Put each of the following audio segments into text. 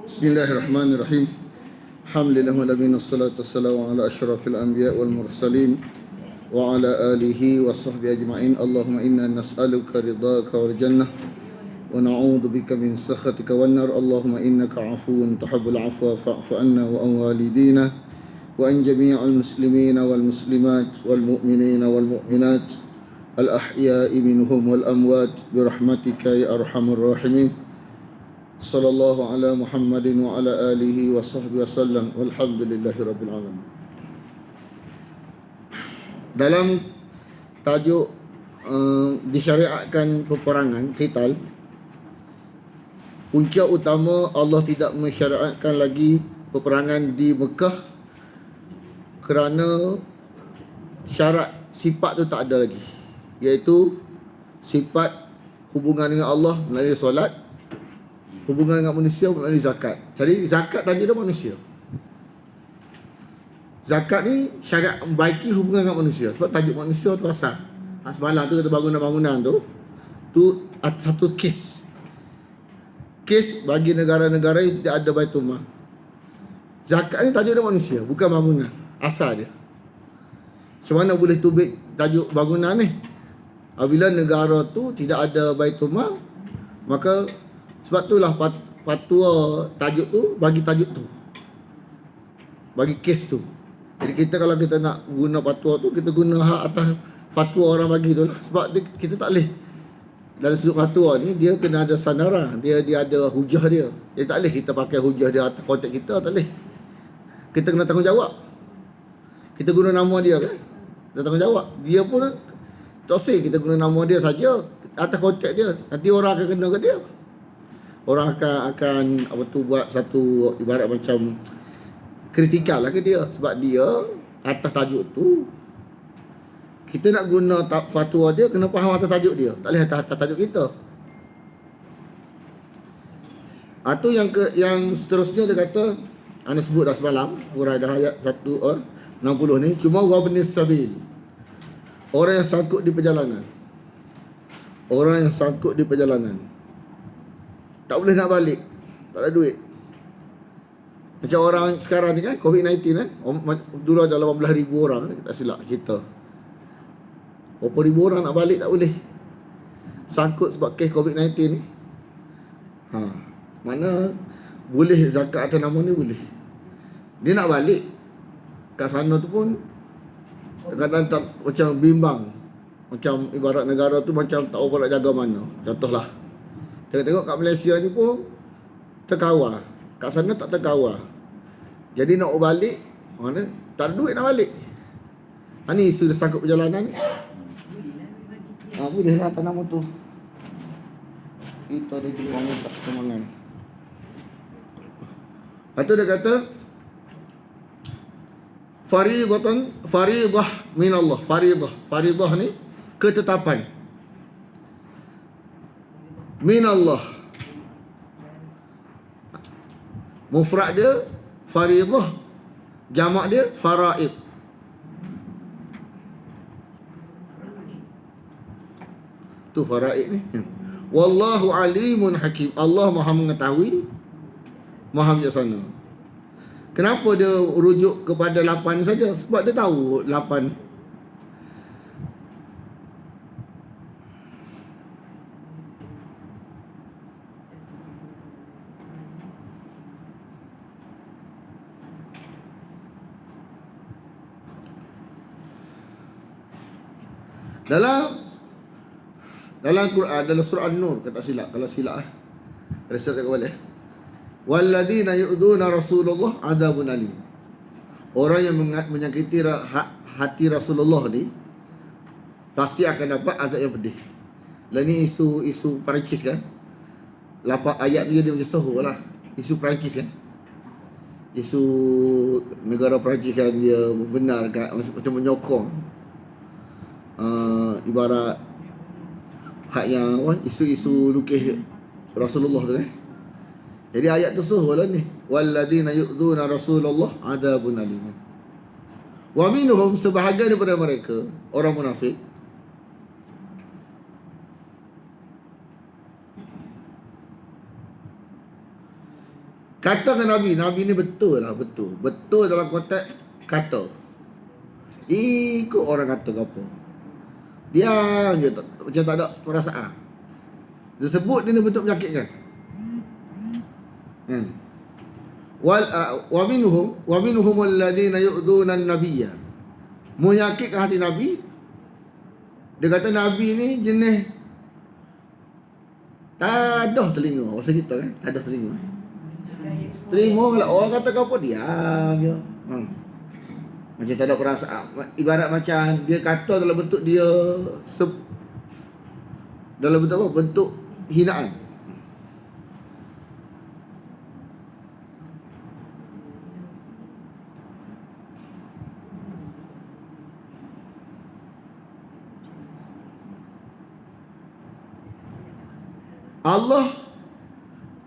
Bismillahirrahmanirrahim. Alhamdulillah wa nabiyina salatu wassalamu ala asyrafil anbiya wal mursalin wa ala alihi wa sahbihi ajma'in. Allahumma inna nas'aluka ridhaka wal jannah wa na'udzu bika min sakhatika wan nar. Allahumma innaka 'afuwun tuhibbul 'afwa fa'fu 'anna wa an walidina wa an jami'al muslimina wal muslimat wal mu'minina wal mu'minat al ahya'i minhum wal amwat bi rahmatika ya arhamar rahimin. Sallallahu ala Muhammadin wa ala alihi wa sahbihi wasallam walhamdulillahi rabbil alamin. Dalam tajuk disyariatkan peperangan qital, punca utama Allah tidak mensyariatkan lagi peperangan di Mekah kerana syarat sifat tu tak ada lagi, iaitu sifat hubungan dengan Allah melalui solat, hubungan dengan manusia melalui zakat. Jadi zakat tadi dia manusia. Zakat ni syariat membaiki hubungan dengan manusia. Sebab tajuk manusia tu asal. Semalam tu kita bangunan-bangunan tu satu kes. Kes bagi negara-negara yang tidak ada Baitul Mal. Zakat ni tajuk dia manusia, bukan bangunan. Asal dia. Macam mana boleh tubik tajuk bangunan ni? Apabila negara tu tidak ada Baitul Mal, maka sebab itulah fatwa tajuk tu bagi tajuk tu, bagi kes tu. Jadi kita kalau kita nak guna fatwa tu, kita guna hak atas fatwa orang bagi tu lah. Sebab kita tak boleh dalam sudut fatwa ni, dia kena ada sandaran, dia ada hujah dia. Dia tak boleh kita pakai hujah dia atas konteks kita, tak boleh. Kita kena tanggungjawab. Kita guna nama dia kan, kita tanggungjawab. Dia pun tak usah kita guna nama dia saja atas konteks dia. Nanti orang akan kena ke dia. Orang akan buat satu ibarat macam kritikal lah ke dia. Sebab dia atas tajuk tu, kita nak guna fatwa dia, kena faham atas tajuk dia. Tak boleh atas tajuk kita. Itu yang seterusnya dia kata, anda sebut dah semalam, huraian ayat 160 ni, cuma wabnis sabil, orang yang sangkut di perjalanan. Orang yang sangkut di perjalanan tak boleh nak balik, tak ada duit. Macam orang sekarang ni kan, COVID-19 kan, dulu ada 18,000 orang, tak silap kita. Berapa ribu orang nak balik tak boleh. Sangkut sebab kes COVID-19 ni. Mana boleh zakat atas nama ni boleh. Dia nak balik kat sana tu pun kadang-kadang tak, macam bimbang. Macam ibarat negara tu macam tak tahu nak jaga mana. Contohlah, tengok kat Malaysia ni pun terkawal, kat sana tak terkawal. Jadi nak balik, mana tak ada duit nak balik. Ni isu sangkut perjalanan ni. Boleh lah atas nama tu. Kita ada juga orang tak semangat. Lepas tu dia kata faridah min Allah. Faridah ni ketetapan min Allah. Mufrad dia faridah, jamak dia faraid. Tu faraid ni. Wallahu alimun hakim. Allah Maha mengetahui, Maha bijaksana. Kenapa dia rujuk kepada 8 saja? Sebab dia tahu 8. Dalam Quran, dalam surah An-Nur, kata silap, kalau silap kalau silap tak boleh. Walladzina yu'duna Rasulullah adzabun alim. Orang yang menyakiti hati Rasulullah ni pasti akan dapat azab yang pedih. Lah ni isu Perancis kan. Lafaz ayat dia macam soho lah. Isu Perancis kan. Isu negara Perancis kan, dia membenarkan macam menyokong ibarat hak yang isu lukis Rasulullah tu kan. Jadi ayat tu suruh lah ni, walladzina yu'duna Rasulullah adzabun alim. Wa minhum, sebahagian daripada mereka orang munafik, Katakan Nabi ni betul lah, betul. Betul dalam konteks kata. Ikut orang kata ke apa. Diam je, macam tak ada perasaan. Dia sebut dia ni bentuk menyakitkan. Wa minhum alladhina yu'dhuna an-nabiyya. Menyakitkan hati Nabi. Dia kata Nabi ni jenis tak ada telinga. Masa kita kan, tak ada telinga. Terima lah. Orang kata kau apa, diam je. Macam tak ada perasaan. Ibarat macam dia kata dalam bentuk dia dalam bentuk apa? Bentuk hinaan.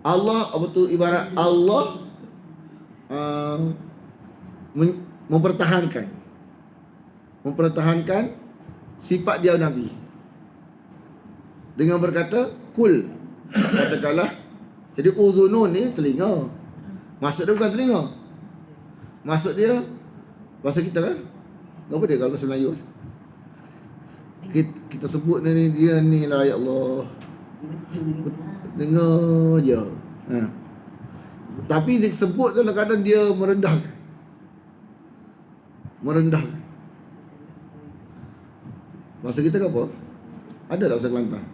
Allah apa tu, ibarat Allah mempertahankan sifat dia Nabi dengan berkata kul, katakanlah. Jadi uzunun ni telinga, maksud dia bukan telinga, maksud dia bahasa kita kan, apa dia kalau bahasa Melayu kita sebut ni dia ni lah, ya Allah, dengar je. Tapi dia sebut tu kadang dia merendahkan. Bahasa kita ke apa? Ada tak bahasa Kelantan?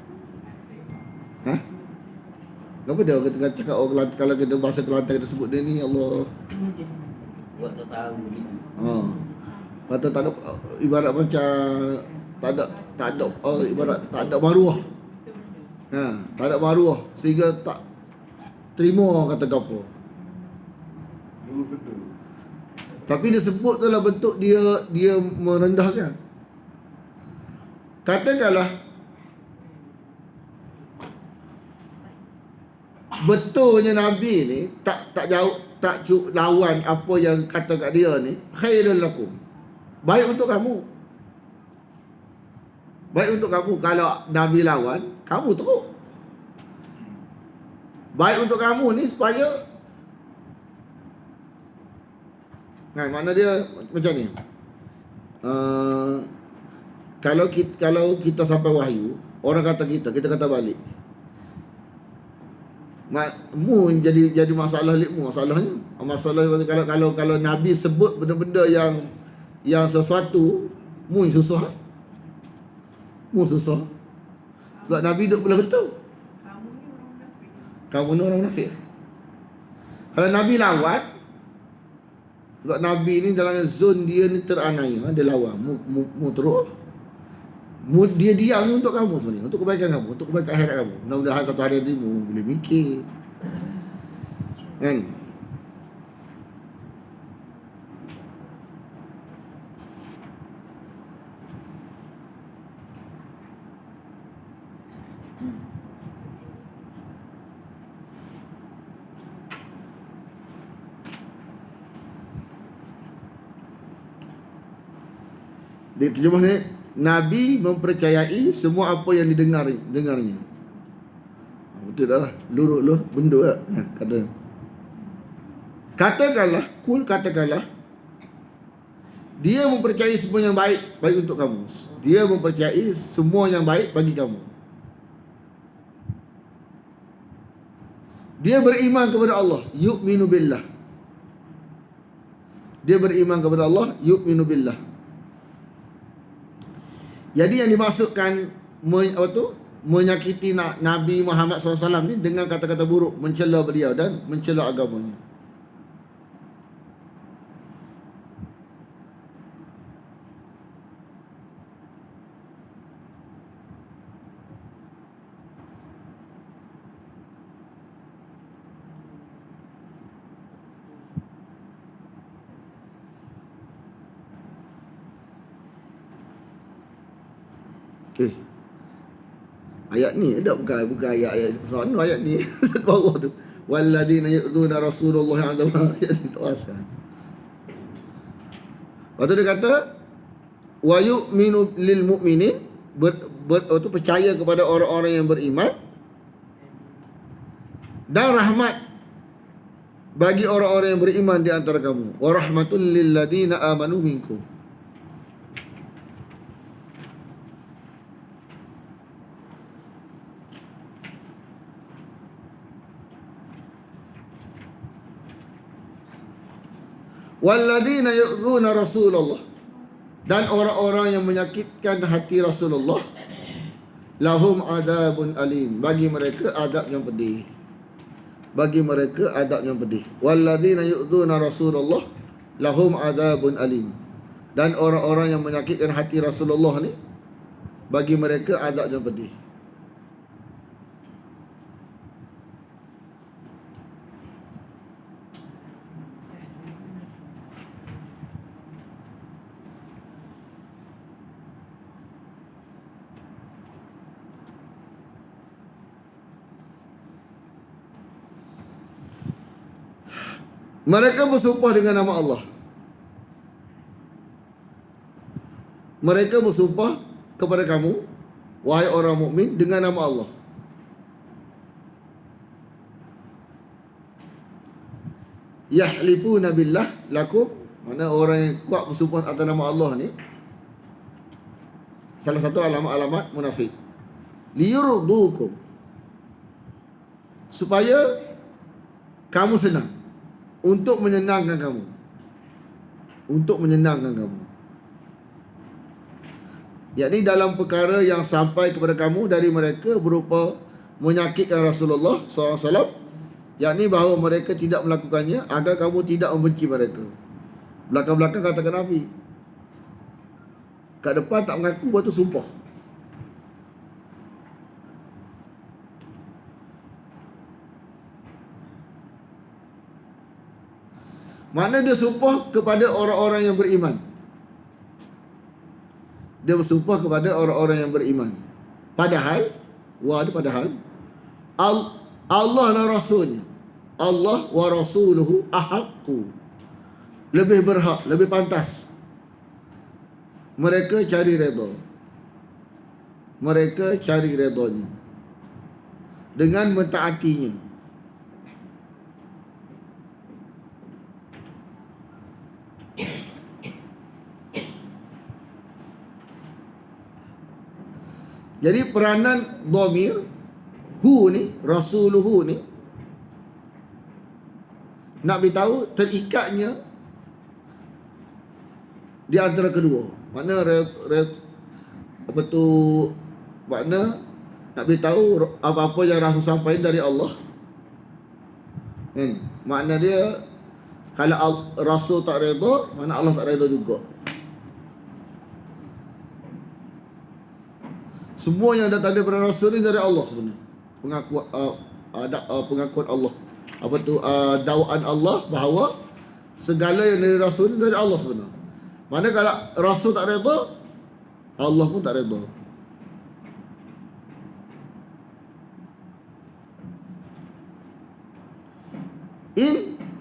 Kenapa dia kata cakap orang Kelantan, kalau kita bahasa Kelantan kita sebut dia ni, Allah, buat tak tahu gitu. Kata tak ada, ibarat macam tak ada ibarat tak ada maruah. Tak ada maruah sehingga tak terima kata apa. Tapi dia sebut tu lah bentuk dia merendahkan. Katakanlah betulnya Nabi ni tak jauh, tak lawan apa yang kata kat dia ni, khairul lakum, baik untuk kamu. Baik untuk kamu. Kalau Nabi lawan, kamu teruk. Baik untuk kamu ni supaya mana dia macam ni. Kalau kita sampai wahyu, orang kata kita kata balik. Mu jadi masalah mu, masalahnya. Kalau Nabi sebut benda-benda yang sesuatu, mu susah. Sebab Nabi duduk belah betul. Kamu ni orang munafik. Kalau Nabi lawan, sebab Nabi ni dalam zon dia ni teranaya, dia lawan. Mu teruk. Dia diam untuk kamu sebenarnya, untuk kebaikan kamu, untuk kebaikan akhirat kamu. Mudah-mudahan satu hari nanti mu boleh mikir. Kan? Di terjemah ni, Nabi mempercayai semua apa yang dengarnya. Betul dah lah. Luruk benda lah. Katakanlah dia mempercayai semua yang baik untuk kamu. Dia mempercayai semua yang baik bagi kamu. Dia beriman kepada Allah, yu'minu billah. Dia beriman kepada Allah, yu'minu billah. Jadi yang dimaksudkan menyakiti Nabi Muhammad SAW ni dengan kata-kata buruk, mencela beliau dan mencela agamanya. Ayat ni ada bukan ayat surah Nur, ayat ni bawah tu, walladzina yu'duna rasulullah yang ada ayat ni tak asal. Lepas tu dia kata wa yu'minu lil mu'minin, percaya kepada orang-orang yang beriman, dan rahmat bagi orang-orang yang beriman di antara kamu. Wa rahmatul lil ladina amanu minkum. Walladzina yu'dzuna Rasulullah, dan orang-orang yang menyakitkan hati Rasulullah, lahum adabun alim, bagi mereka adab yang pedih. Bagi mereka adab yang pedih. Walladzina yu'dzuna Rasulullah lahum adabun alim, dan orang-orang yang menyakitkan hati Rasulullah ni, bagi mereka adab yang pedih. Mereka bersumpah dengan nama Allah. Mereka bersumpah kepada kamu, wahai orang mukmin, dengan nama Allah. Yahlifuna billah lakum, mana orang yang kuat bersumpah atas nama Allah ni, salah satu alamat munafik. Liyurdukum, supaya kamu senang, untuk menyenangkan kamu. Untuk menyenangkan kamu. Yakni dalam perkara yang sampai kepada kamu dari mereka berupa menyakitkan Rasulullah SAW, yakni bahawa mereka tidak melakukannya agar kamu tidak membenci mereka. Belakang-belakang katakan Nabi, kat depan tak mengaku, lepas tu sumpah. Mana dia sumpah kepada orang-orang yang beriman. Dia bersumpah kepada orang-orang yang beriman. Padahal Allah dan Rasulnya, Allah wa rasuluhu ahaqqu, lebih berhak, lebih pantas mereka cari redha. Mereka cari redhanya dengan mentaatinya. Jadi peranan dhamir hu ni, rasuluhu ni, nak beritahu terikatnya di antara kedua. Makna apa tu, makna nak beritahu apa-apa yang Rasul sampaikan dari Allah. Kan? Makna dia, kalau Rasul tak redha, mana Allah tak redha juga. Semua yang datang daripada Rasul ni dari Allah sebenarnya. Pengakuan Allah. Apa tu, dakwaan Allah bahawa segala yang dari Rasul ni dari Allah sebenarnya. Mana kalau Rasul tak redha, Allah pun tak redha.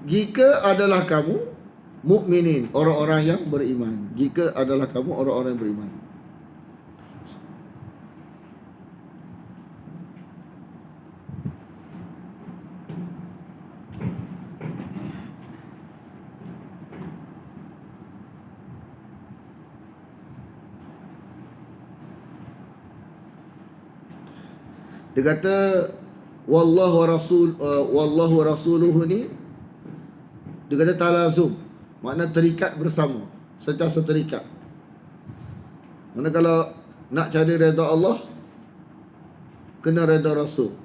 Jika adalah kamu mukminin, orang-orang yang beriman. Jika adalah kamu orang-orang yang beriman. Dia kata wallahu rasuluhu ni, dia kata talazum, makna terikat bersama, sentiasa terikat. Mana kalau nak cari redha Allah, kena redha Rasul.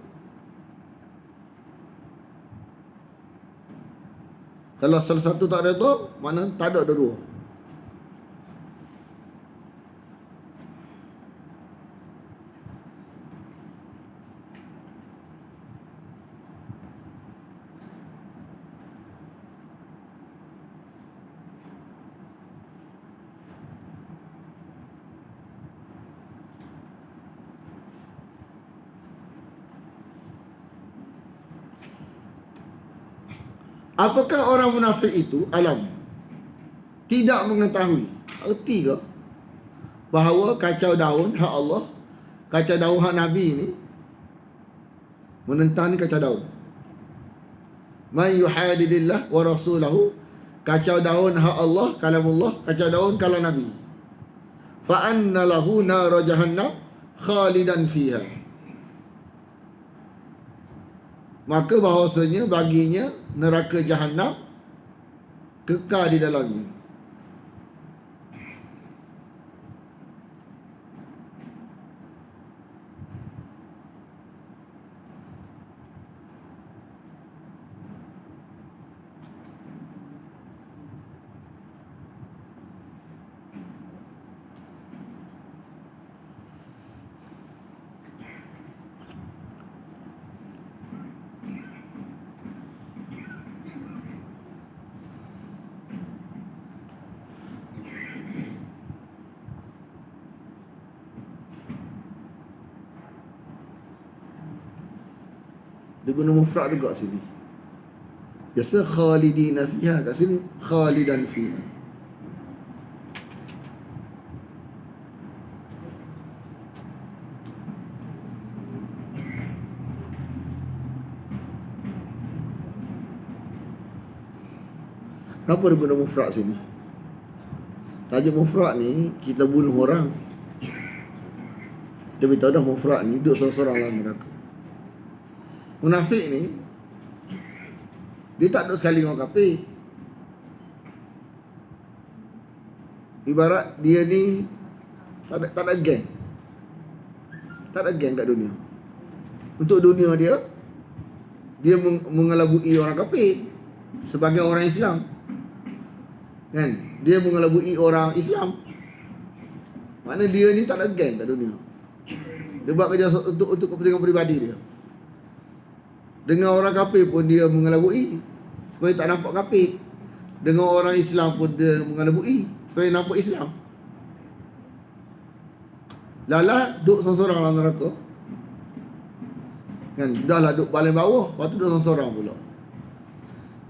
Kalau salah satu tak redha, makna tak ada dua. Apakah orang munafik itu alam tidak mengetahui, erti ke bahawa kacau daun hak Allah, kacau daun hak Nabi ni, menentang ni kacau daun. Man yuhadidillah wa rasulahu, kacau daun hak Allah, kalamullah, kacau daun kalam Nabi. Fa anna lahu nar jahannam khalidan fiha. Maka bahawasanya baginya neraka Jahannam kekal di dalamnya. Dia guna mufrad juga sini. Biasa khalidina fiha, kat sini khalidan fiha. Kenapa dia guna mufrad sini? Tajuk mufrad ni, kita bunuh orang. Kita beritahu dah mufrad ni duduk seorang-seorang dalam neraka. Munafik ni, dia tak duduk sekali dengan orang kafir. Ibarat dia ni tak ada geng. Tak ada geng kat dunia. Untuk dunia dia mengelabui orang kafir sebagai orang Islam. Kan? Dia mengelabui orang Islam. Maknanya dia ni tak ada geng kat dunia. Dia buat kerja untuk kepentingan peribadi dia. Dengan orang kafir pun dia mengelabui supaya tak nampak kafir. Dengan orang Islam pun dia mengelabui supaya nampak Islam. Lala duduk seorang-seorang dalam neraka. Kan? Dah lah duduk paling bawah, lepas tu duduk seorang-seorang pula.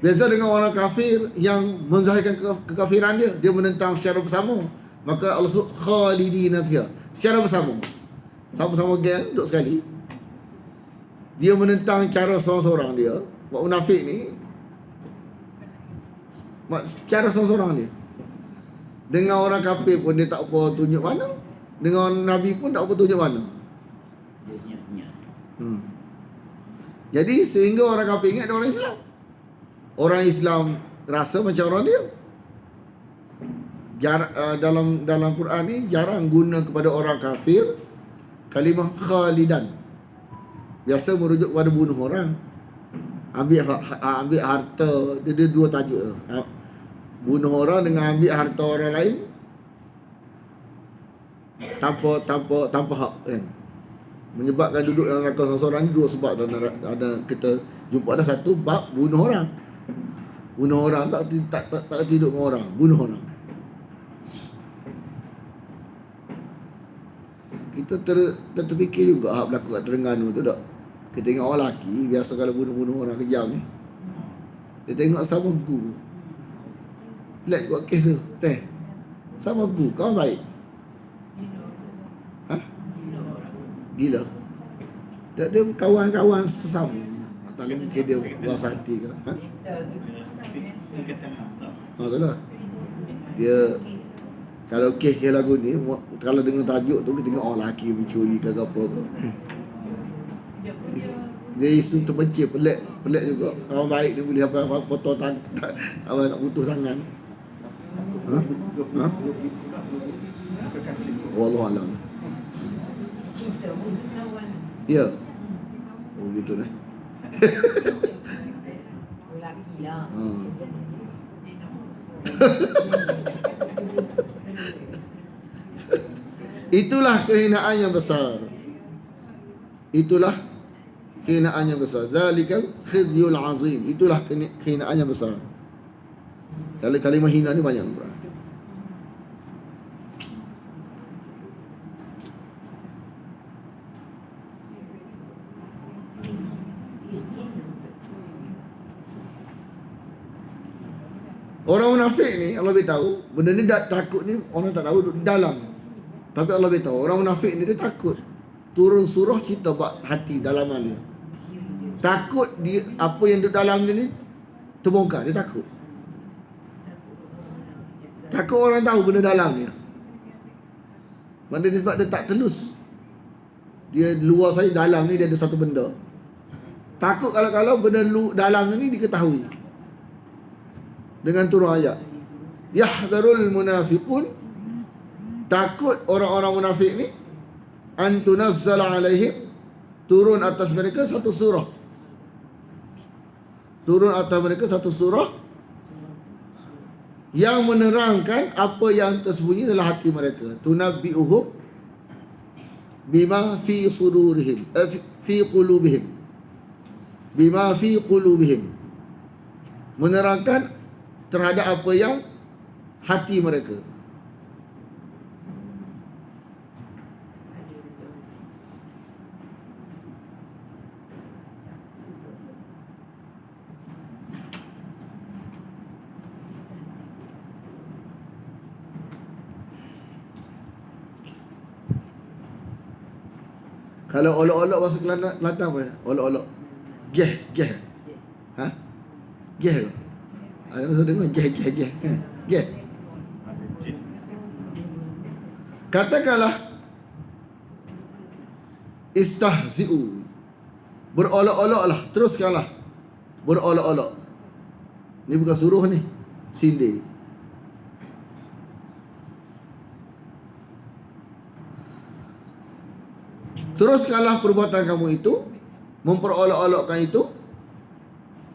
Biasa dengan orang kafir yang menzahirkan kekafiran dia, dia menentang secara bersama. Maka Allah sebut khalidina fiha, secara bersama. Sama-sama geng duduk sekali. Dia menentang cara seorang-seorang dia. Buat munafik ni cara seorang-seorang dia. Dengan orang kafir pun dia tak apa tunjuk mana. Dengan orang Nabi pun tak apa tunjuk mana. Jadi sehingga orang kafir ingat ada orang Islam. Orang Islam rasa macam orang dia. Dalam Quran ni jarang guna kepada orang kafir kalimah khalidan. Biasa merujuk kepada bunuh orang. Ambil harta. Dia dua tajuk. Bunuh orang dengan ambil harta orang lain tanpa hak, kan. Menyebabkan duduk dalam neraka seorang ni dua sebab. Ada kita jumpa ada satu bab bunuh orang. Bunuh orang tak tidur dengan orang, bunuh orang. Kita terfikir juga hak berlaku kat Terengganu tu tak. Kita tengok orang lelaki biasa kalau bunuh orang kejam ni. Dia tengok sama gu. Pelik buat kes tu. Sama gu, kau baik. Ha? Gila. Dia kawan-kawan sesama. Tak mungkin dia puas hati ke. Ha? Tu lah. Dia kalau kes lagu ni, kalau dengar tajuk tu, kita tengok orang lelaki mencuri ke apa ke. Dia isu terpencil, pelik juga. Kawan baik dia boleh apa potong tangan, nak putus tangan. Ha? Wallahualam. Ya. Oh gitu dah. Lelaki lah. Itulah kehinaan yang besar. Itulah kehinaan yang besar. Zalikal khizyul azim. Itulah kehinaan yang besar. Kalau kalimah hina ni banyak. Orang munafik ni Allah beritahu, benda ni takut ni orang tak tahu di dalam. Tapi Allah beritahu orang munafik ni dia takut. Turun surah cerita buat hati dalaman dia. Takut dia apa yang di dalam dia ni terbongkar. Dia takut. Takut orang tahu benda dalam dia. Mana dia sebab dia tak telus. Dia luar saya, dalam ni dia ada satu benda. Takut kalau benda dalam ni diketahui. Dengan turun ayat. Yahdharul munafiqun, takut orang-orang munafik ni, an tunazzala alaihim, turun atas mereka satu surah. Turun atas mereka satu surah yang menerangkan apa yang tersembunyi dalam hati mereka. Tunabbi'uhum bima fi sudurihim, fi qulubihim, bima fi qulubihim, menerangkan terhadap apa yang hati mereka. Kalau olok-olok bahasa Kelantan apa ya? Olok-olok. Geh. Ha? Geh ke? Ada masa dengar geh. Geh. Katakanlah istahzi'u. Berolok-oloklah, teruskanlah. Berolok-olok. Ni bukan suruh ni, sindir. Teruskanlah perbuatan kamu itu, memperolok-olokkan itu.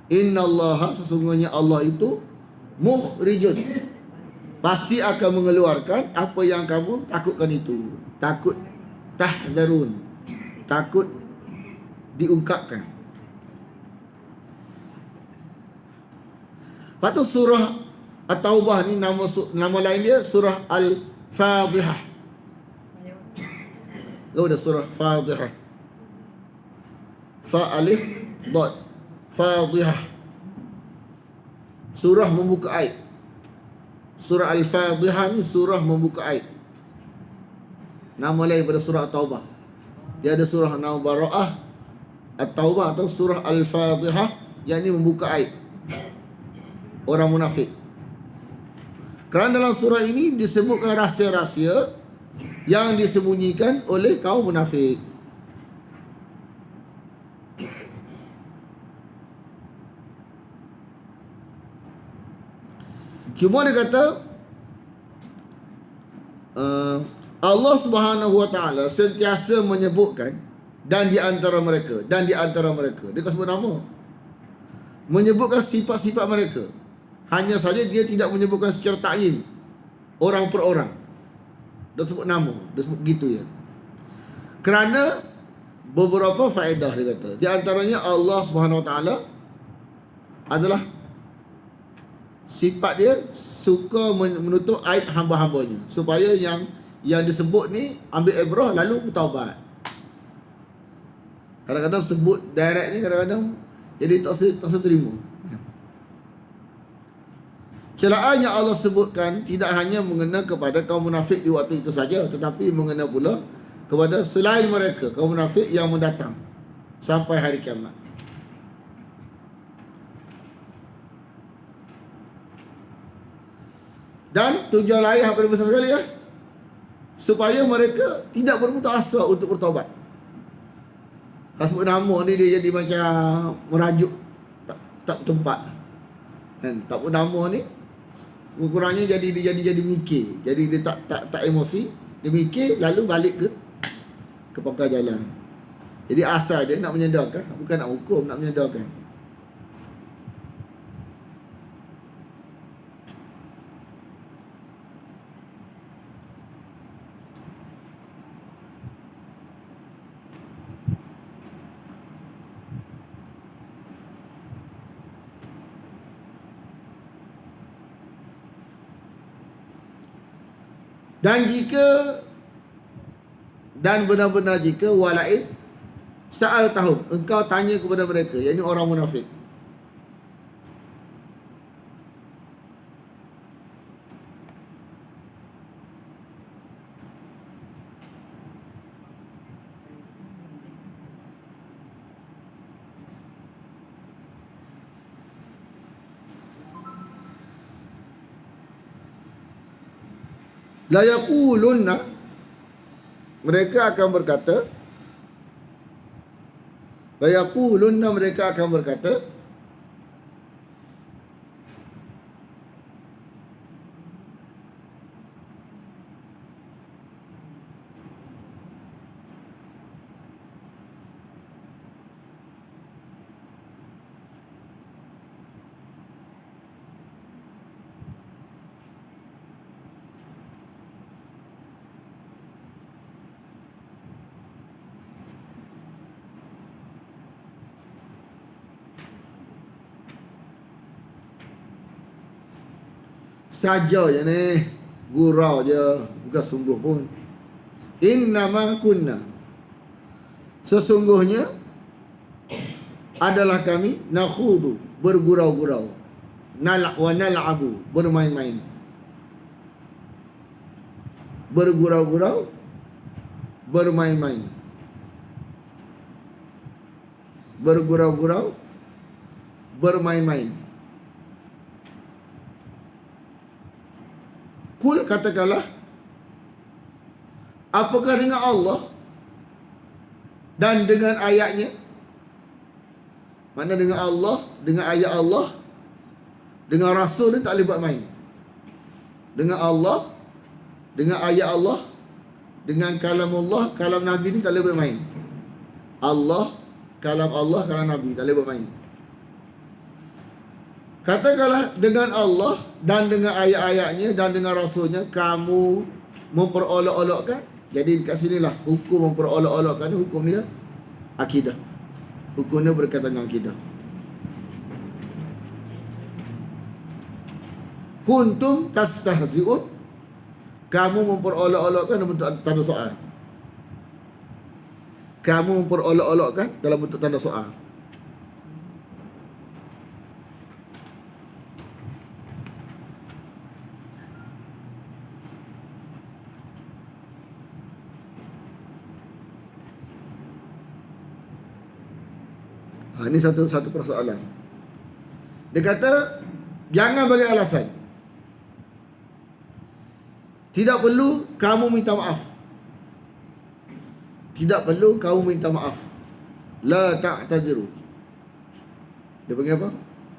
Innallaha, sesungguhnya Allah itu mukhrijun, pasti akan mengeluarkan apa yang kamu takutkan itu. Takut, tahdharun, takut diungkapkan. Lepas tu surah At-Taubah ni nama lain dia surah Al-Fadhihah. Udah surah Fadhihah. Fa alif dad. Fadhihah. Surah membuka aib. Surah Al-Fadhihah ni surah membuka aib. Nama lain pada surah At-Taubah. Dia ada surah nama Bara'ah, At-Taubah atau surah Al-Fadhihah, yang ini membuka aib orang munafik. Kerana dalam surah ini disebutkan rahsia-rahsia yang disembunyikan oleh kaum munafik. Cuma dia kata Allah Subhanahu Wa Taala sentiasa menyebutkan dan di antara mereka dia tak sebut nama, menyebutkan sifat-sifat mereka. Hanya saja dia tidak menyebutkan secara ta'yin orang per orang. Dia sebut nama, dia sebut gitu ya. Kerana beberapa faedah dia kata. Di antaranya Allah Subhanahu Wa Taala adalah sifat dia suka menutup aib hamba-hambanya, supaya yang disebut ni ambil ibrah lalu bertaubat. Kadang-kadang sebut direct ni, kadang-kadang jadi tak terima. Celaan yang Allah sebutkan tidak hanya mengena kepada kaum munafik di waktu itu saja, tetapi mengena pula kepada selain mereka, kaum munafik yang mendatang sampai hari kiamat. Dan tujuan lain yang paling besar sekali supaya mereka tidak berputus asa untuk bertaubat. Kalau sebut nama ni dia jadi macam merajuk tak tempat. Kan? Tak pun nama ni kurangnya dia jadi mikir. Jadi dia tak emosi, dia mikir lalu balik ke pangkal jalan. Jadi asal dia nak menyedarkan, bukan nak hukum, nak menyedarkan. Dan benar-benar jika walain sa'al tahum, engkau tanya kepada mereka, yakni orang munafik, La yaqulunna, mereka akan berkata, la yaqulunna, mereka akan berkata, saja je ni, gurau je, bukan sungguh pun. Innama kunna, sesungguhnya adalah kami, nakhudu, bergurau-gurau, wa nal'abu, bermain-main. Bergurau-gurau, bermain-main. Bergurau-gurau, bermain-main. Kul, katakanlah, apakah dengan Allah dan dengan ayatnya? Mana dengan Allah, dengan ayat Allah, dengan Rasul ni tak boleh buat main. Dengan Allah, dengan ayat Allah, dengan kalam Allah, kalam Nabi ni tak boleh buat main. Allah, kalam Nabi tak boleh buat main. Katakanlah dengan Allah dan dengan ayat-ayatnya dan dengan Rasulnya kamu memperolok-olokkan. Jadi kat sinilah hukum memperolok-olokkan ni, hukum dia akidah. Hukumnya berkaitan dengan akidah. Kuntum tastahzi'un, kamu memperolok-olokkan dalam bentuk tanda soal. Kamu memperolok-olokkan dalam bentuk tanda soal. Ini satu persoalan. Dia kata, jangan bagi alasan. Tidak perlu kamu minta maaf. Tidak perlu kamu minta maaf. La ta'tadiru. Dia panggil apa?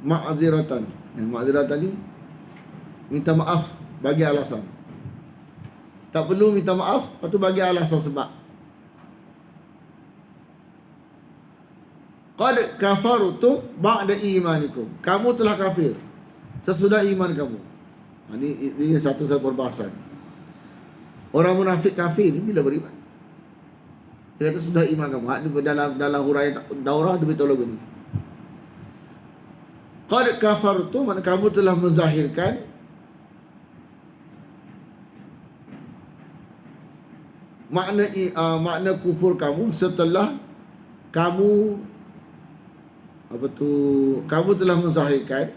Ma'ziratan. Ma'ziratan ni minta maaf, bagi alasan. Tak perlu minta maaf, lepas tu bagi alasan sebab. Qad kafartum ba'da imanikum. Kamu telah kafir sesudah iman kamu. Ini satu perbahasan. Orang munafik kafir ni bila beriman? Dia kata sudah iman kamu. Dalam huraian daurah dia beritahu lagu ni. Qad kafartum, makna kamu telah menzahirkan makna kufur kamu setelah kamu kamu telah menzahirkan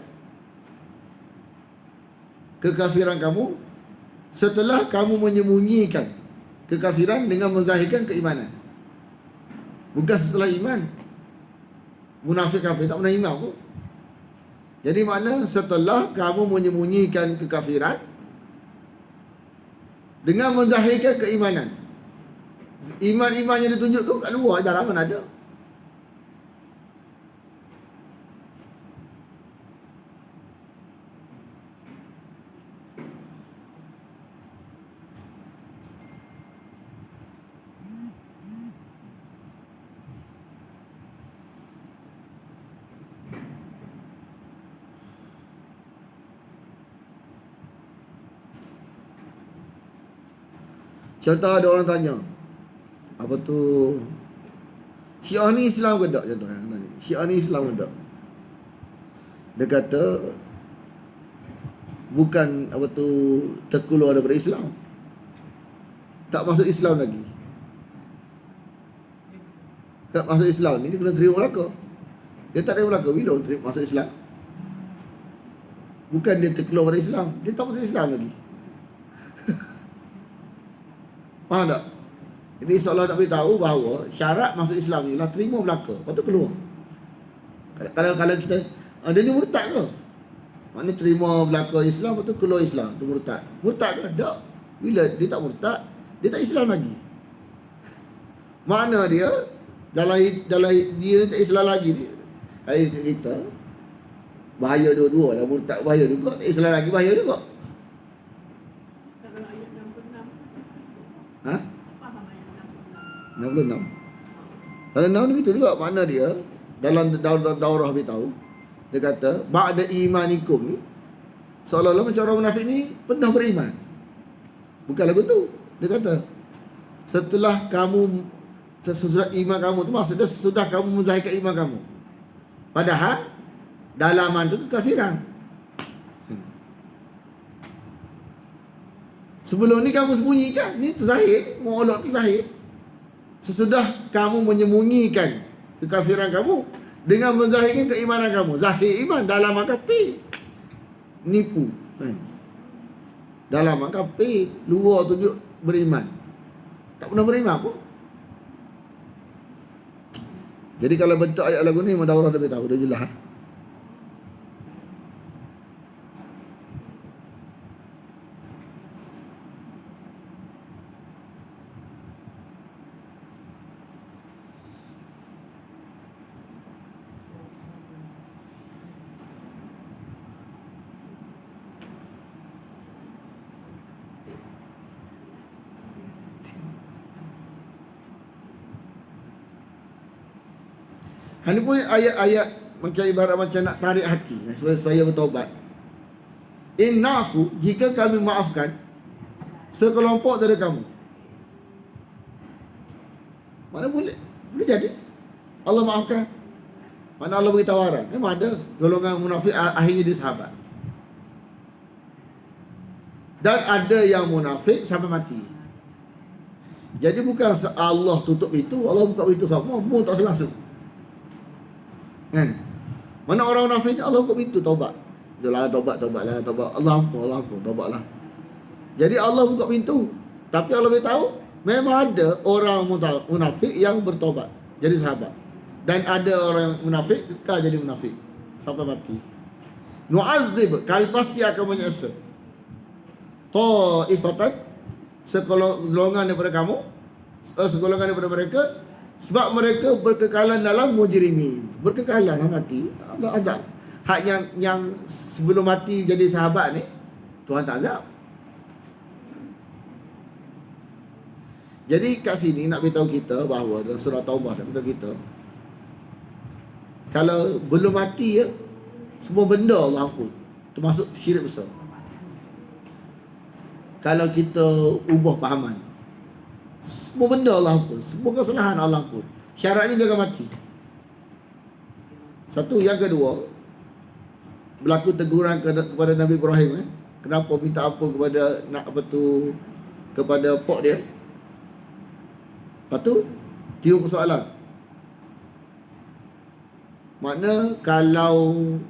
kekafiran kamu setelah kamu menyembunyikan kekafiran dengan menzahirkan keimanan. Bukan setelah iman. Munafik kafir tak pernah iman pun. Jadi makna setelah kamu menyembunyikan kekafiran dengan menzahirkan keimanan. Iman-iman yang ditunjuk tu kat luar dalam mana ada. Contoh ada orang tanya, apa tu, Syiah ni Islam ke tak? Contohnya Syiah ni Islam ke tak? Dia kata bukan apa tu terkeluar daripada Islam, tak masuk Islam lagi. Tak masuk Islam ni dia kena terima Melaka. Dia tak terima Melaka bila terima masuk Islam. Bukan dia terkeluar daripada Islam, dia tak masuk Islam lagi. Faham tak? Jadi seolah tak beritahu bahawa syarat masuk Islam ni lah terima Melaka, lepas tu keluar. Kalau kita dia ni murtad ke? Maknanya terima Melaka Islam, lepas tu keluar Islam, tu murtad. Murtad ke? Tak. Bila dia tak murtad, dia tak Islam lagi. Mana dia dalam dia tak Islam lagi ni. Kalau kita bahaya dua-dua lah, murtad bahaya juga, tak Islam lagi bahaya juga. Kalau ayat 66. Ha? Faham ayat 66. 66. Dalam 6 ni begitu juga makna dia dalam daurah beritahu. Dia kata ba'da imanikum ni seolah-olah macam orang munafik ni pernah beriman. Bukan lagu tu. Dia kata setelah kamu sesudah iman kamu tu maksudnya sesudah kamu menzahirkan iman kamu. Padahal dalaman tu kekafiran. Sebelum ni kamu sembunyikan, ni terzahir, mu'alak tu zahir. Sesudah kamu menyembunyikan kekafiran kamu dengan menzahirkan keimanan kamu. Zahir iman, dalaman kafir. Nipu kan? Dalaman kafir, luar tunjuk beriman. Tak pernah beriman pun. Jadi kalau bentuk ayat lagu ni Mudawarah lebih tahu, dia jelas. Ini pun ayat-ayat macam ibarat macam nak tarik hati saya bertaubat. In na'fu, jika kami maafkan sekelompok dari kamu. Mana boleh jadi Allah maafkan. Mana Allah beri tawaran. Memang ada golongan munafik akhirnya dia sahabat. Dan ada yang munafik sampai mati. Jadi bukan Allah tutup pintu, Allah buka pintu sama, pun tak langsung. Kan? Mana orang munafik ni Allah buka pintu taubat. Jomlah taubat. Allah ampun, taubatlah. Jadi Allah buka pintu. Tapi Allah beritahu memang ada orang munafik yang bertaubat jadi sahabat. Dan ada orang munafik kekal jadi munafik sampai mati. Nu'adzib, kami pasti akan menyiksa ta'ifatan, segolongan daripada kamu, segolongan daripada mereka, sebab mereka berkekalan dalam mujrimin. Berkekalan mati, Allah azab. Hak yang sebelum mati jadi sahabat ni Tuhan tak azab. Jadi kat sini nak beritahu kita bahawa dalam surah Taubah nak beritahu kita, kalau belum mati ya, semua benda Allah ampun, termasuk syirik besar. Kalau kita ubah fahaman, semua benda Allah ampun, semua kesalahan Allah ampun. Syaratnya jangan mati. Satu. Yang kedua, berlaku teguran kepada Nabi Ibrahim. Kenapa minta apa kepada kepada pok dia? Lepas tu tiga persoalan. Makna kalau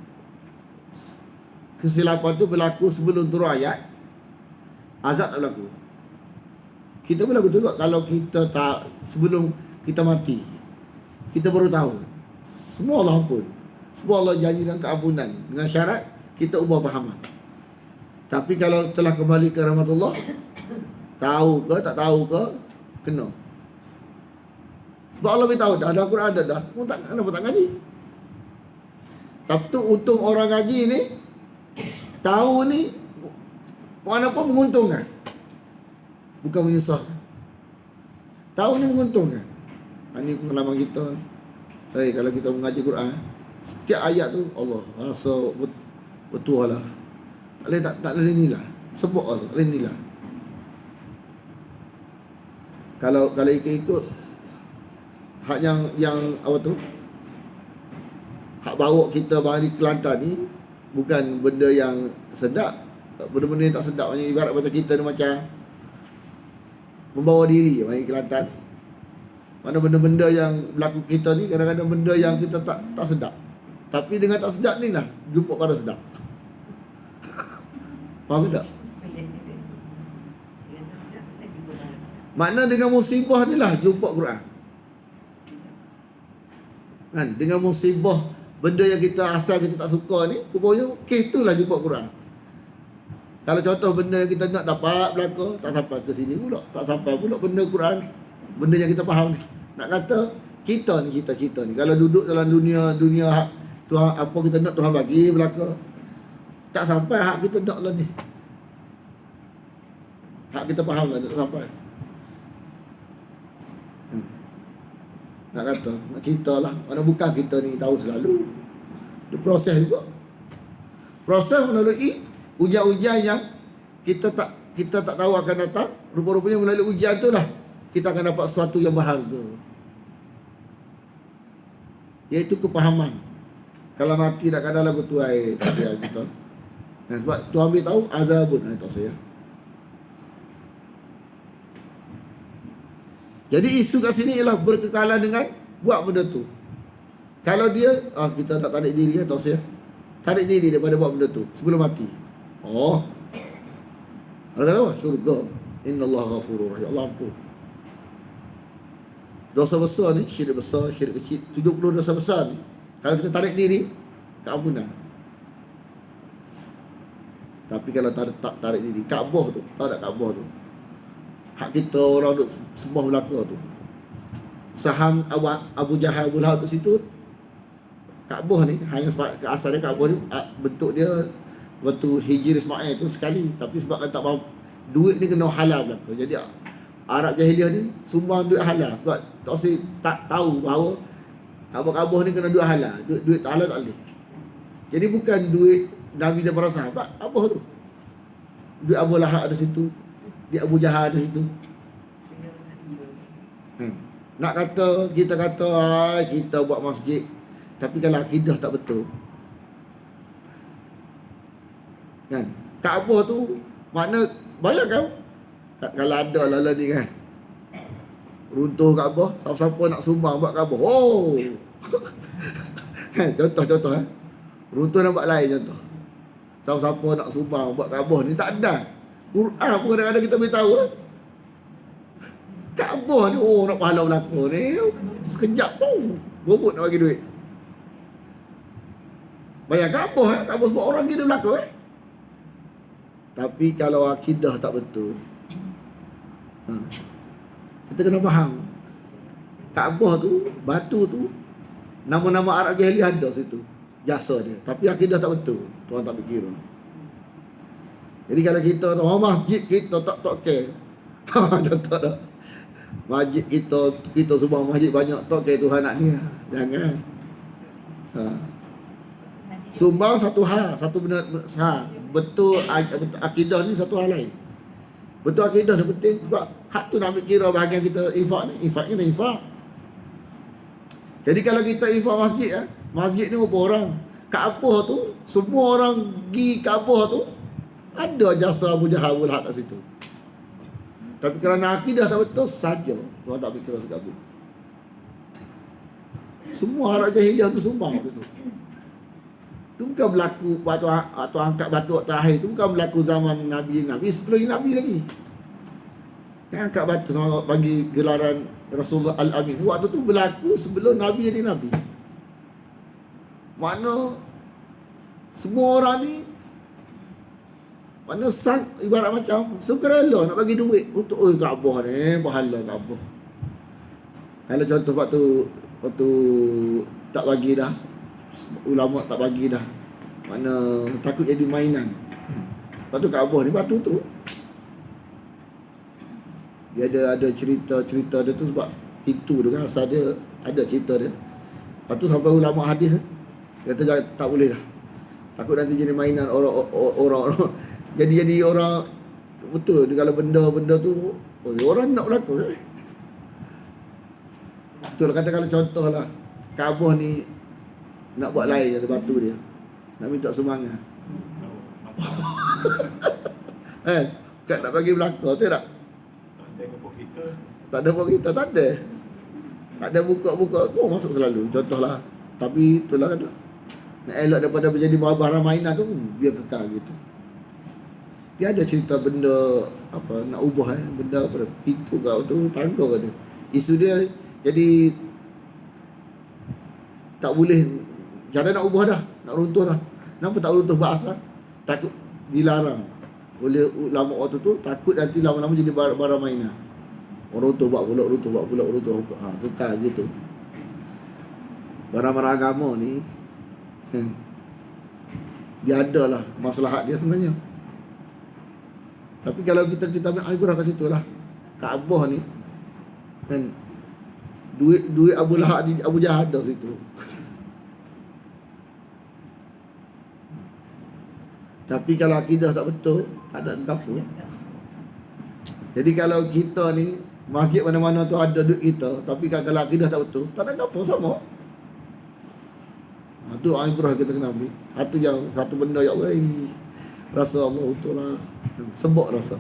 kesilapan tu berlaku sebelum turun ayat, azab tak berlaku. Kita berlaku juga kalau kita tak, sebelum kita mati, kita baru tahu. Semua Allah ampun. Semua Allah janji dengan keampunan, dengan syarat kita ubah fahaman. Tapi kalau telah kembali ke rahmatullah, tahu ke tak tahu ke, kena. Sebab Allah beritahu dah, ada Al-Quran ada dah. Kenapa tak ngaji? Tapi tu untung orang ngaji ni tahu ni mana pun menguntungkan, bukan menyusahkan. Tahu ni menguntungkan. Ini pengalaman kita. Kalau kita mengaji Quran, setiap ayat tu Allah rasa betul lah. Tak boleh nilai. Sebut Allah, tak boleh nilai. Kalau ikut hak yang apa tu, hak bawa kita balik Kelantan ni bukan benda yang sedap. Benda-benda yang tak sedap, ibarat macam kita ni macam membawa diri bagi Kelantan. Mana benda-benda yang berlaku kita ni kadang-kadang benda yang kita tak sedap. Tapi dengan tak sedap ni lah jumpa pada sedap. Faham tak? Makna dengan musibah ni lah jumpa Quran. Kan? Dengan musibah benda yang kita asal kita tak suka ni, rupanya itulah jumpa Quran. Kalau contoh benda yang kita nak dapat belaka, tak sampai ke sini pula. Tak sampai pula benda Quran ni. Benda yang kita faham ni. Nak kata kita ni kalau duduk dalam dunia hak Tuhan, apa kita nak Tuhan bagi belaka. Tak sampai hak kita nak lah ni. Hak kita faham lah tak sampai. Nak kata, nak cerita lah. Mana bukan kita ni tahu selalu. Dia proses juga. Proses melalui ujian-ujian yang kita tak tahu akan datang. Rupa-rupanya melalui ujian tu lah kita akan dapat sesuatu yang berharga. Iaitu kepahaman. Kalau mati nak kadang lagu tu air, tak sayang kita. Sebab tu ambil tahu, ada pun tak sayang. Jadi isu kat sini ialah berkekalan dengan buat benda tu. Kalau dia, kita nak tarik diri tak sayang. Tarik diri daripada buat benda tu sebelum mati. Oh. Ada apa? Syurga. Innallaha ghafurur rahim. Allah ampun. Dosa besar ni, syirik besar, syirik kecil, 70 dosa besar ni. Kalau kita tarik diri, keampunan. Tapi kalau tak tarik diri, Kaabah tu, tahu tak Kaabah tu? Hak kita orang duk sembah belaka tu. Saham Abu Jahal Abu Lahab kat situ. Kaabah ni hanya sebab ke asal dia Kaabah ni bentuk dia waktu Hijri Ismail tu sekali, tapi sebab tak faham duit ni kena halal belaka. Jadi Arab jahiliah ni sumbang duit halal sebab tak tahu bahawa Kaabah ni kena duit halal. Duit tak halal tak boleh. Jadi bukan duit Nabi dan para sahabat, Kaabah tu. Duit Abu Lahab ada situ. Duit Abu Jahal ada situ. Nak kata, kita kata kita buat masjid, tapi kalau akidah tak betul, kan? Kaabah tu makna bayangkan kalau ada lah ni kan, runtuh Kaabah, siapa-siapa nak sumbang buat Kaabah. Oh. Kan contoh runtuh nampak lain contoh. Siapa-siapa nak sumbang buat Kaabah ni tak ada. Quran pun kadang-kadang kita beritahu Kaabah ni nak pahala belaka ni sekejap pun bobot nak bagi duit. Bayang Kaabah sebab orang gila belaka Tapi kalau akidah tak betul, kita kena faham Kaabah tu, batu tu, nama-nama Arab jahiliah ada situ, jasa dia. Tapi akidah tak betul, tuan tak fikir. Jadi kalau kita masjid kita tak care. Contoh tak. Masjid kita sumbang masjid banyak tak care Tuhan nak ni. Jangan. Sumbang satu hal, satu benda betul akidah ni satu hal lain. Betul akidah ni penting sebab hak tu nak kira bahagian kita infak ni, infak ni infak. Jadi kalau kita infak masjid masjid ni berapa orang? Kaabah tu semua orang pergi Kaabah tu ada jasa Abu Jahal Abu Lahab kat situ. Tapi kerana akidah tak betul saja, tuan tak fikir segabut. Semua Arab jahiliah tu sumbang tu. Itu bukan berlaku waktu angkat batu terakhir, itu bukan berlaku zaman Nabi sebelum Nabi lagi. Yang angkat batu bagi gelaran Rasulullah Al-Amin, waktu tu berlaku sebelum Nabi jadi Nabi. Makna semua orang ni ibarat macam sukarela nak bagi duit untuk Kaabah ni, pahala Kaabah. Kalau contoh waktu tak bagi dah, ulama tak bagi dah, mana takut jadi mainan. Lepas tu Kaabah ni batu tu dia ada cerita dia tu sebab itu tu kan asal dia ada cerita dia. Lepas tu sampai ulama hadis kata tak boleh dah, takut nanti jadi mainan orang jadi orang betul kalau benda tu orang nak berlaku betul. Kata kalau contoh lah Kaabah ni nak buat lain ada batu dia, nak minta semangat. Kan nak bagi belaka tu tak? Tak ada buat kita, tak ada. Tak ada buka-buka tu masuk selalu contohlah. Tapi itulah kata nak elak daripada menjadi barang mainan tu, biar kekal gitu. Dia ada cerita benda apa nak ubah benda pada pintu kau tu tangga dia. Isu dia jadi tak boleh, jangan nak ubah dah, nak runtuh dah. Kenapa tak runtuh bahasa? Takut dilarang. oleh ulama waktu tu, takut nanti lama-lama jadi barang mainan. Orang tu buat pula, orang tu buat pula, orang tu buat pula. Kekal gitu. Barang-barang agama ni dia ada lah maslahat dia sebenarnya. Tapi kalau kita ambil al-Quran kat situ lah, Kaabah ni kan, duit Abu Lahab di Abu Jahal ada situ. Tapi kalau akidah tak betul, tak ada apa. Jadi kalau kita ni masjid mana-mana tu ada duit kita, tapi kalau akidah tak betul, tak ada apa, sama. Tu ibrah kita kena ambil. Satu benda ya Allah, rasa Allah betul lah. Sebab rasa.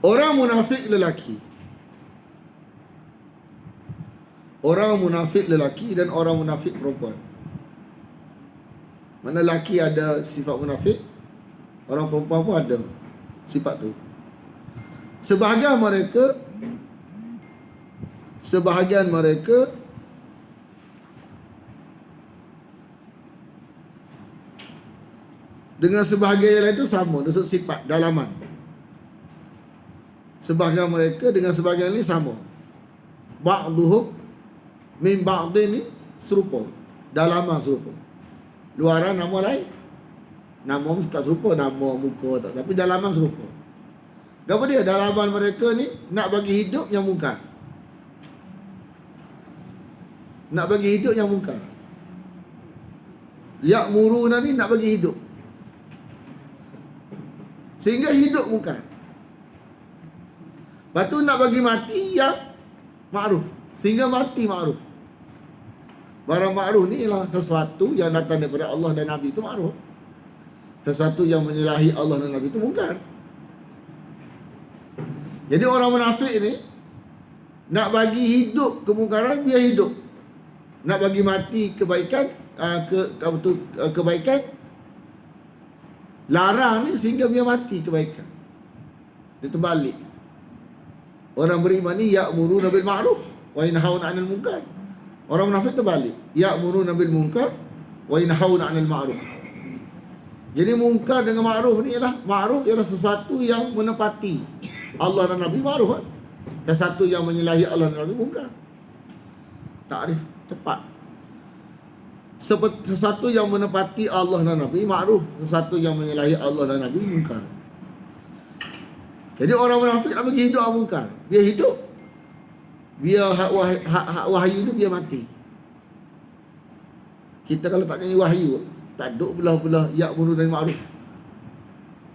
Orang munafik lelaki. Orang munafik lelaki dan orang munafik perempuan. Mana lelaki ada sifat munafik, orang perempuan pun ada sifat tu. Sebahagian mereka dengan sebahagian yang lain tu sama, dari sifat dalaman. Sebahagian mereka dengan sebahagian ini sama. Ba'duhum min ba'din ni serupa, dalaman serupa. Luaran nama lain, nama mesti tak serupa, nama muka tak, tapi dalaman serupa. Apa dia? Dalaman mereka ni nak bagi hidup yang mungkar. Nak bagi hidup yang mungkar. Ya'muruna ni nak bagi hidup, sehingga hidup mungkar. Lepas tu nak bagi mati yang ma'ruf, sehingga mati ma'ruf. Barang ma'ruf ni ialah sesuatu yang datang daripada Allah dan Nabi, itu ma'ruf. Sesuatu yang menyalahi Allah dan Nabi itu mungkar. Jadi orang munafik ni nak bagi hidup kemungkaran, biar hidup. Nak bagi mati kebaikan, kebaikan, larang ni sehingga biar mati kebaikan. Dia terbalik. Orang beriman ni ya'muruna bil ma'ruf wa yanhauna 'anil munkar. Orang munafik terbalik. Ya'muruna bil munkar wa yanhauna 'anil ma'ruf. Jadi munkar dengan ma'ruf ni ialah sesuatu yang menepati Allah dan Nabi, ma'ruf kan? Sesuatu yang menyalahi Allah dan Nabi, munkar. Takrif tepat. Sesuatu yang menepati Allah dan Nabi, ma'ruf. Sesuatu yang menyalahi Allah dan Nabi, munkar. Jadi orang munafik nak bagi hidup mungkar, biar hidup, biar hak wahyu tu biar mati. Kita kalau tak ngaji wahyu, tak duk belah-belah ya'muru bil ma'ruf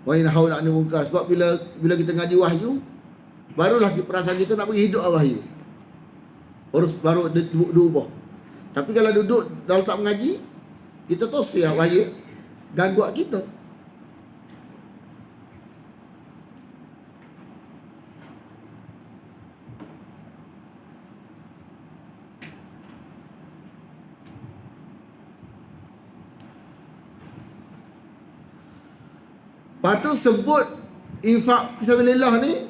wa yanhauna 'anil munkar. Sebab bila kita ngaji wahyu, barulah perasaan kita nak bagi hidup wahyu. Baru diubah. Tapi kalau duduk dalam tak mengaji, kita tosih wahyu, ganggu kita. Lepas tu sebut infak fisabilillah ni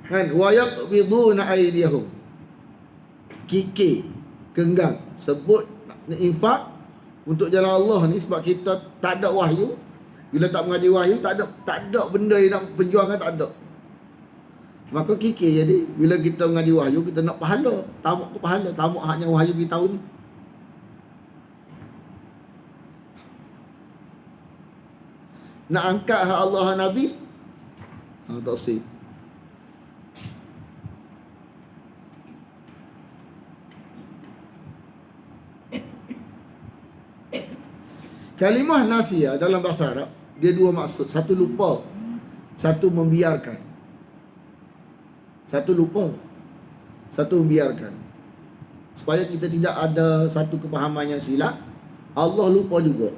kan, wa yaqbiduna aydiyahum, kikir, genggang. Sebut infak untuk jalan Allah ni sebab kita tak ada wahyu. Bila tak mengaji wahyu, tak ada benda yang nak perjuangkan, tak ada. Maka kikir jadi. Bila kita mengaji wahyu, kita nak pahala, tamak tu pahala, tamak haknya wahyu beritahu ni. Nak angkat hak Allah Nabi, tak sih. Kalimah nasiyah dalam bahasa Arab, dia dua maksud. Satu lupa, satu membiarkan. Satu lupa, satu membiarkan. Supaya kita tidak ada satu kepahaman yang silap. Allah lupa juga.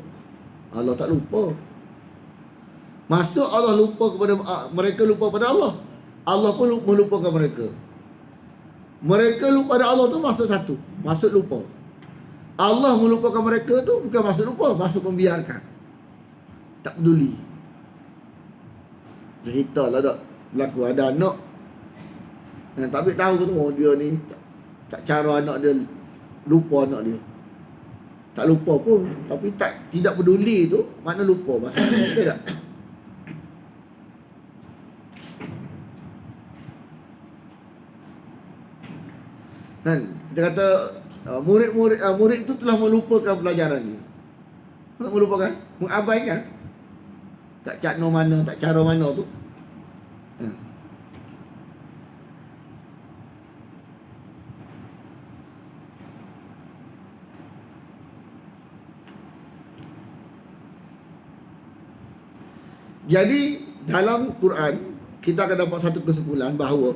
Allah tak lupa. Masuk Allah lupa kepada mereka, lupa pada Allah. Allah pun melupakan mereka. Mereka lupa pada Allah tu maksud satu, maksud lupa. Allah melupakan mereka tu bukan maksud lupa, maksud membiarkan. Tak peduli. Cerita lah tak berlaku, ada anak Tapi tahu tu oh, dia ni tak cara anak dia lupa anak dia. Tak lupa pun, tapi tidak peduli tu makna lupa pasal betul tak? Kan kita kata murid itu telah melupakan pelajaran dia. Tak melupakan, mengabaikan. Tak cakno mana, tak cara mana tu. Jadi dalam Quran kita akan dapat satu kesimpulan bahawa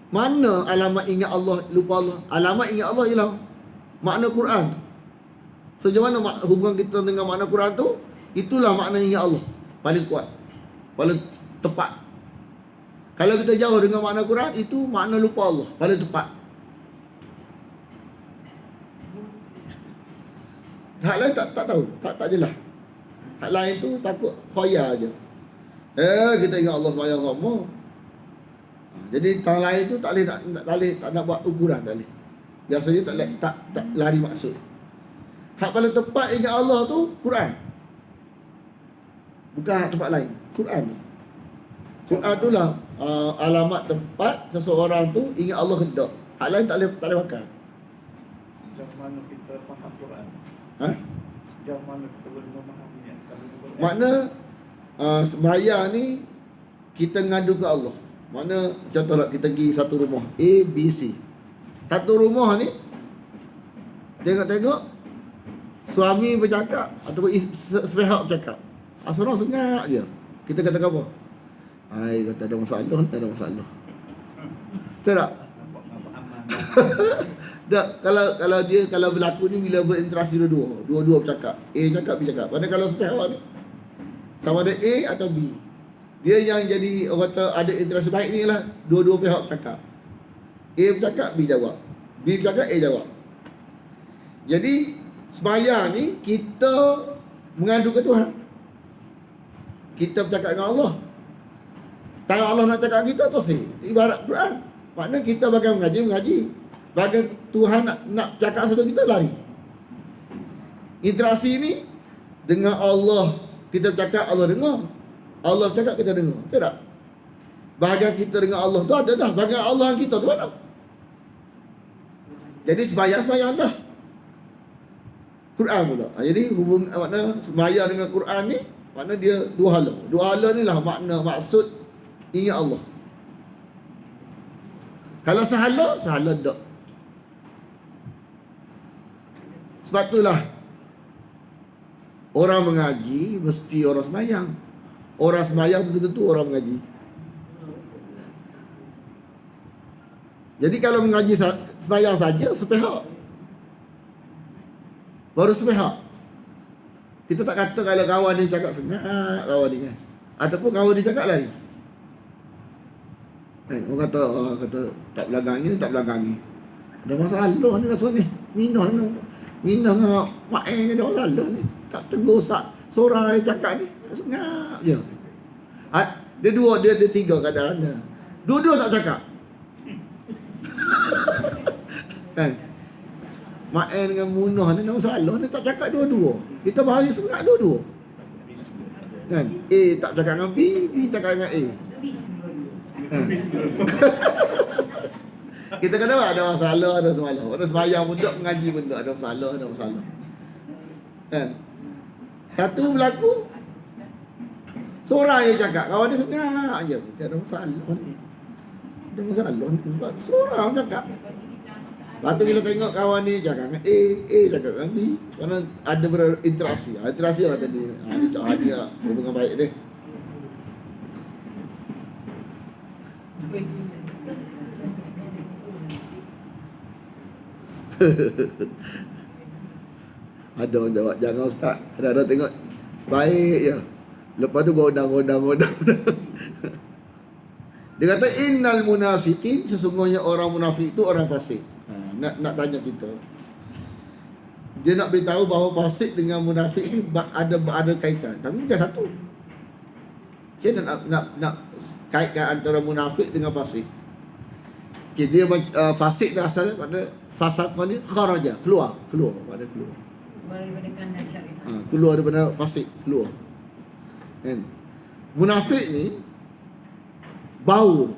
mana alamat ingat Allah, lupa Allah. Alamat ingat Allah ialah makna Quran. Sejauh mana hubungan kita dengan makna Quran tu, itulah makna ingat Allah paling kuat, paling tepat. Kalau kita jauh dengan makna Quran, itu makna lupa Allah paling tepat. Hak lain tak tahu, tak jelas. Hak lain tu takut khoya aja. Kita ingat Allah sembahyang sama. Jadi tang lain tu tak nak buat ukuran tak boleh. Biasanya tak lari maksud. Hak paling tepat ingat Allah tu Quran. Bukan hak tempat lain, Quran. Quran tu lah alamat tempat seseorang tu ingat Allah ke tak. Hak lain tak boleh makan. Sejauh mana kita faham Quran? Sejauh mana kita boleh memahaminya? Makna sembahyang ni kita ngadu ke Allah. Makna contohlah kita pergi satu rumah A, B, C. Satu rumah ni tengok suami bercakap ataupun sepihak bercakap. Seorang sengak je. Kita kata apa? Hai, kata ada masalah, tak ada masalah. Betul tak? Tak, kalau berlaku ni bila berinteraksi dua-dua bercakap. A cakap, B cakap. Padahal kalau sepihak ni sama ada A atau B. Dia yang jadi orang kata ada interaksi baik ni lah dua-dua pihak bercakap. A bercakap, B jawab. B bercakap, A jawab. Jadi sembahyang ni kita mengadu ke Tuhan. Kita bercakap dengan Allah. Tahu Allah nak cakap kita tu sih. Ibarat Quran. Maknanya kita bagai mengaji. Bagai Tuhan nak cakap satu kita lari. Interaksi ni dengan Allah. Kita bercakap, Allah dengar. Allah bercakap, kita dengar. Betul tak? Bahagian kita dengan Allah tu ada dah. Bahagian Allah dengan kita tu mana? Jadi sembahyang dah. Quran pula. Jadi makna sembahyang dengan Quran ni, makna dia dua hala. Dua hala ni lah makna, maksud ingat Allah. Kalau sahala tak. Sebab itulah orang mengaji mesti orang sembahyang. Orang sembahyang belum tentu orang mengaji. Jadi kalau mengaji sembahyang saja sepihak. Baru sepihak. Kita tak kata kalau kawan ni cakap sengak, kawan ni kan. Ataupun kawan ni cakap lari. Orang kata tak belakang ni, tak belakang ni. Ada masalah ni rasa ni. Minah dengan mak ni ada masalah ni. Tak tegur seorang yang cakap ni. Sengak je. Dia tiga keadaan. Dua-dua tak cakap. Kan? Mak dengan Munah ni ada masalah ni, tak cakap dua-dua. Kita bahaya sengak dua-dua. Kan? A tak cakap dengan B, B cakap dengan A. Kita kena ada masalah, ada masalah. Ada sembahyang pun tak, mengaji pun tak, ada masalah. Kan? Satu berlaku, seorang yang cakap, kawan dia sengak je. Dia ada masalah ni. Ada masalah ni. Seorang cakap. Lepas tu bila tengok kawan ni cakap dengan A cakap dengan B. Kerana ada berinteraksi. Interaksi lah tadi. Dia hubungan baik dia. Ada orang jawab, jangan ustaz. Ada tengok baik je. Lepas tu godang. Dia kata innal munafiqin, sesungguhnya orang munafik itu orang fasik. Nak tanya kita. Dia nak beritahu bahawa fasik dengan munafik ni ada kaitan. Tapi bukan satu. Dia nak kaitkan antara munafik dengan fasik. Okay, dia fasik dah asalnya pada fasad ni kharaja, keluar pada keluar. Daripada kandang syariat. Keluar daripada fasik, keluar. Kan? Munafik ni bau.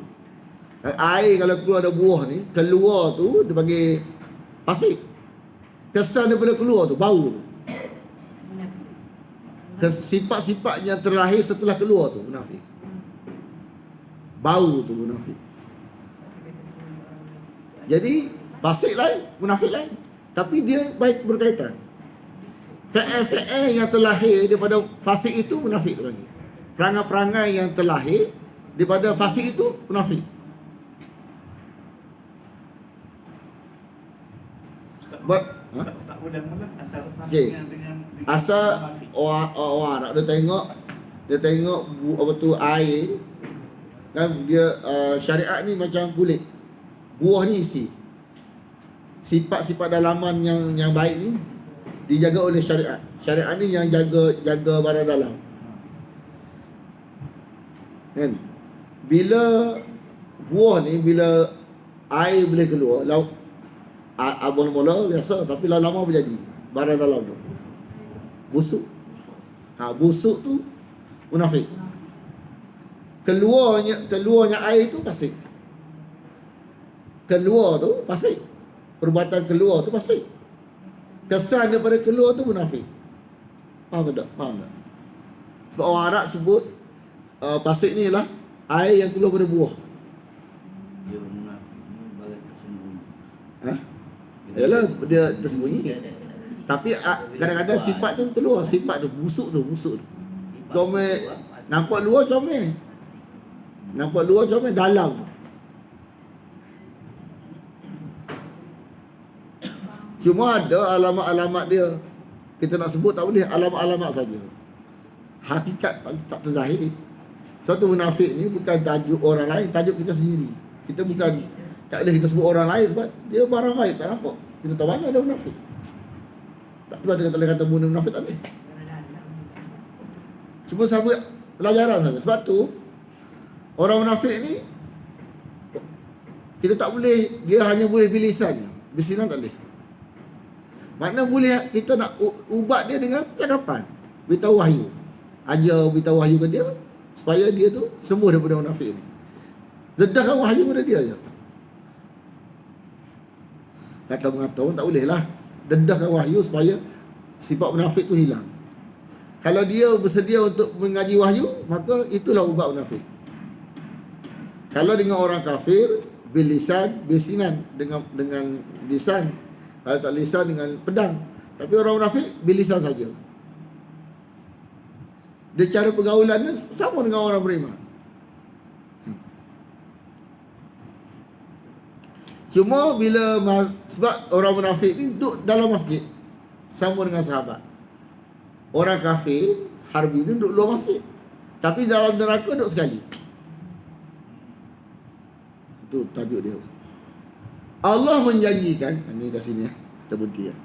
Air kalau keluar ada buah ni, keluar tu dia panggil fasik. Kesan daripada keluar tu bau tu. Sifat-sifat yang terlahir setelah keluar tu munafik. Bau tu munafik. Jadi fasik lain, munafik lain. Tapi dia baik berkaitan. Fi'il yang terlahir daripada fasik itu munafik tu panggil. Perangai-perangai yang terlahir daripada fasik itu munafik. Ustaz ulang-ulang antara Okey. fasik dengan Asal munafik. orang Arab dia tengok apa tu air kan dia syariat ni macam kulit. Buah ni isi. Sifat-sifat dalaman yang baik ni dijaga oleh syariat. Syariat ni yang jaga barang dalam. Kan? Bila buah ni bila air boleh keluar, abang mula biasa tapi lama-lama apa jadi? Barang dalam tu busuk. Busuk tu munafik. Keluarnya air tu fasik. Keluar tu fasik. Perbuatan keluar tu fasik. Kesan daripada keluar tu munafik. Faham tak? Sebab orang Arab sebut fasik ni lah air yang keluar pada buah. Dia munafik ni bagai tersembunyi. Yalah dia tersembunyi. Tapi kadang-kadang sifat tu keluar, sifat tu busuk tu. Comel, nampak luar comel. Dalam tu. Cuma ada alamat-alamat dia. Kita nak sebut tak boleh, alamat-alamat saja. Hakikat tak terzahir. Satu munafik ni bukan tajuk orang lain, tajuk kita sendiri. Kita bukan, tak boleh kita sebut orang lain sebab dia barang gaib, tak nampak. Kita tahu mana ada munafik. Tak boleh kata munafik, tak boleh. Cuma sabut pelajaran saja. Sebab tu orang munafik ni kita tak boleh, dia hanya boleh bilisan. Bisinan tak boleh. Makna boleh kita nak ubat dia dengan percakapan. Beritahu wahyu. Beritahu wahyu ke dia supaya dia tu sembuh daripada munafik ni. Dedahkan wahyu pada dia je. Kata mengatakan tak boleh lah. Dedahkan wahyu supaya sifat munafik tu hilang. Kalau dia bersedia untuk mengaji wahyu, maka itulah ubat munafik. Kalau dengan orang kafir, bilisan, bisinan dengan lisan. Kalau tak lisan dengan pedang. Tapi orang munafik bilisan saja. Dia cara pergaulannya sama dengan orang beriman. Cuma bila sebab orang munafik ni duduk dalam masjid sama dengan sahabat. Orang kafir harbi ni duduk luar masjid. Tapi dalam neraka duduk sekali. Itu tajuk dia. Allah menjanjikan, ini kat sini kita berhenti ya.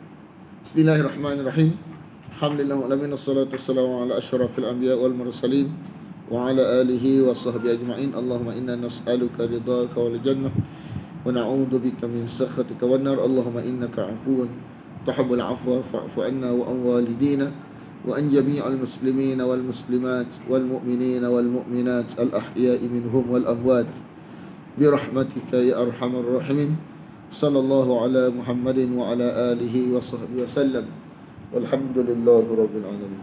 Bismillahirrahmanirrahim. Alhamdulillah alamin wassalatu wassalamu ala asyrafil anbiya wal mursalin wa ala alihi wa sahbihi ajma'in. Allahumma inna nas'aluka ridhaka wal jannah wa na'udzu bika min sakhatika wan nar. Allahumma innaka 'afuwun tuhibbul 'afwa fa'fu 'anna wa an walidina wa an jami'al muslimina wal muslimat wal mu'minina wal mu'minat al ahya'i minhum wal amwat bi rahmatika ya arhamar rahimin. Sallallahu ala Muhammadin wa ala alihi wa sahbihi wa sallam. Walhamdulillahi rabbil alamin.